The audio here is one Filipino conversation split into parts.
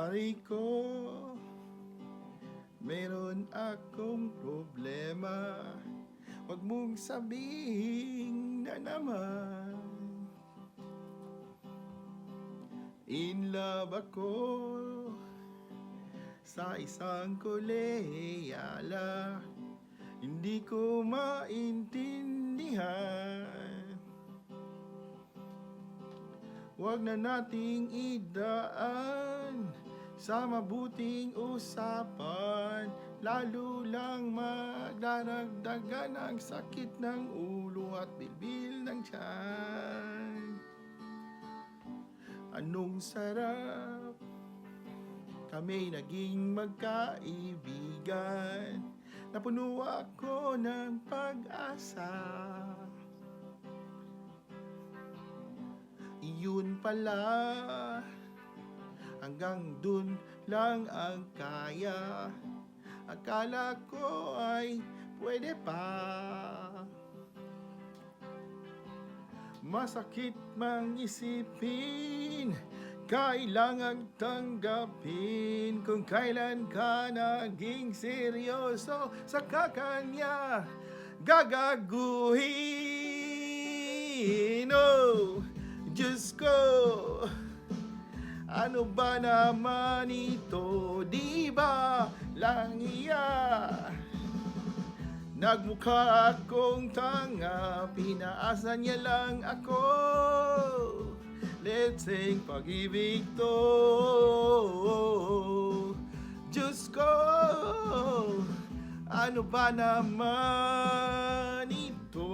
Pari ko, meron akong problema. Huwag mong sabihin na naman in love ako sa isang koleyala. Hindi ko maintindihan. Huwag na nating idaan sa mabuting usapan, lalo lang magdaragdagan ang sakit ng ulo at bilbil ng tiyan. Anong sarap kami naging magkaibigan, napuno ako ng pag-asa. Iyon pala, hanggang dun lang ang kaya. Akala ko ay pwede pa. Masakit mang isipin, kailangan tanggapin kung kailan ka naging seryoso sa kakanya gagaguhin. Oh, Diyos ko, ano ba naman ito? Di ba lang iya? Nagmukha akong tanga, pinaasa niya lang ako. Let's sing pag-ibig to. Diyos ko, ano ba naman ito?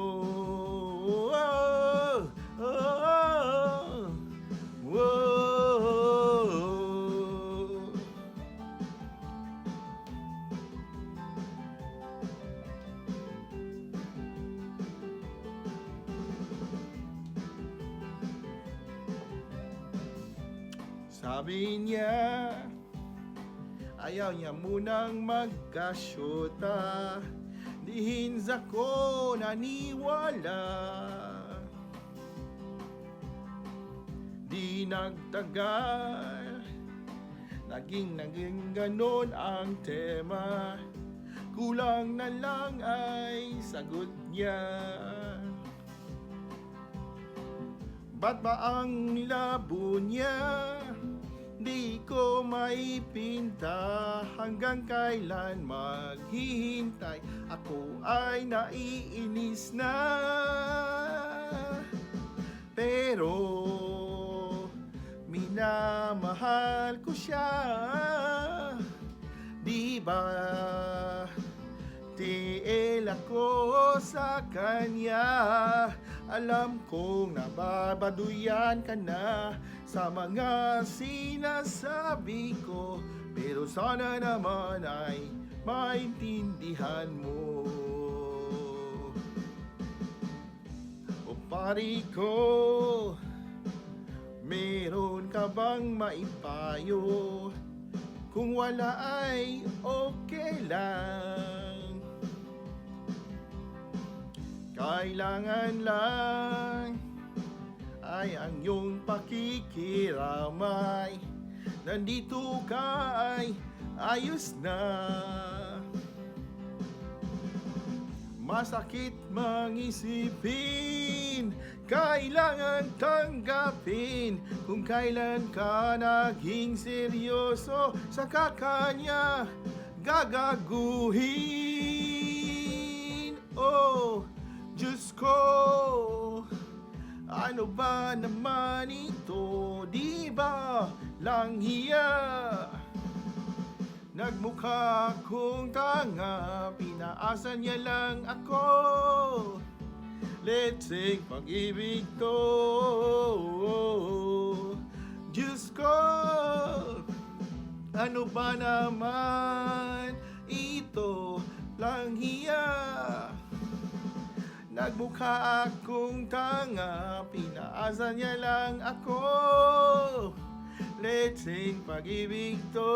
Oh, oh, oh, oh. Sabi niya, ayaw niya munang magkasyota. Dihin ako naniwala. Di nagtagal, naging ganon ang tema. Kulang na lang ay sagot niya. Ba't ba ang labo niya? Di ko maipinta. Hanggang kailan maghihintay? Ako ay naiinis na. Pero minamahal ko siya. Di ba tiil ako sa kanya. Alam kong nababaduyan ka na sa mga sinasabi ko, pero sana naman ay maintindihan mo. O pari ko, meron ka bang maipayo? Kung wala ay okay lang. Kailangan lang ay ang iyong pakikiramay. Nandito ka ay ayos na. Masakit mang isipin, kailangan tanggapin kung kailan ka naging seryoso sa kakanya gagaguhin. Oh, Diyos ko, ano ba naman ito? Di ba lang hiya? Nagmukha akong tanga, pinaasa niya lang ako. Let's sing pag-ibig to. Diyos ko, ano ba naman ito? Lang hiya. Nagmukha akong tanga, pinaasa niya lang ako. Let's sing pag-ibig to.